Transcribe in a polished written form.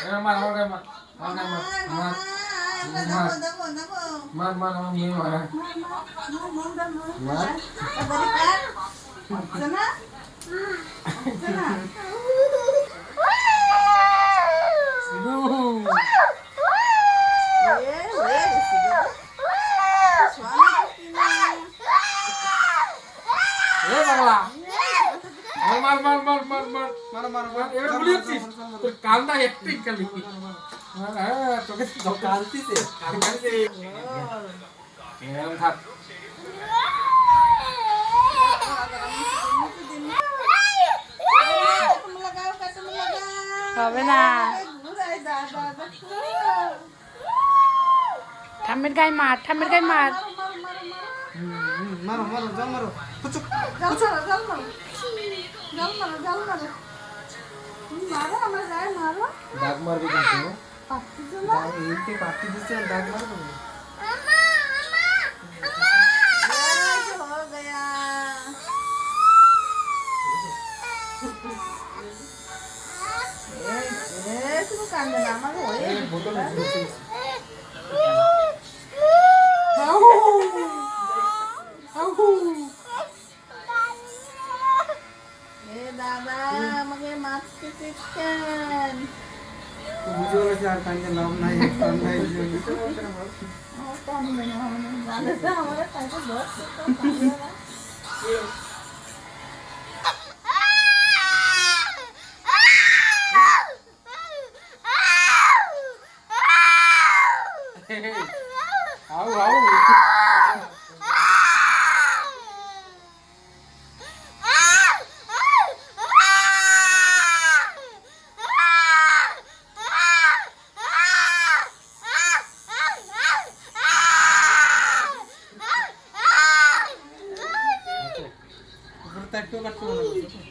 মার আমার গায়ে মার আমার গায়ে মার মার মার আমার মেয়ে মার মার মার মার মার মার মার মার মার মার এবার বলিয়েছিস তোর কান্দা একটাই কালি হ্যাঁ তোকে তো কালতিছে কালতিছে এরকম থাক হবে না ঠাম্মির গায়ে মার ঠাম্মির গায়ে মার মারো মারো জল মারো পুচুক দাগ মারবি কিন্তু এইতে পাতি দিচ্ছে দাগ মারো বোতল দাদা আমাকে মাছকে চিকেন বুঝে গেছে আর কান্দে নাম নাই কান্দাই আউ আউ উপরে তাকিয়েও কাটতে মনে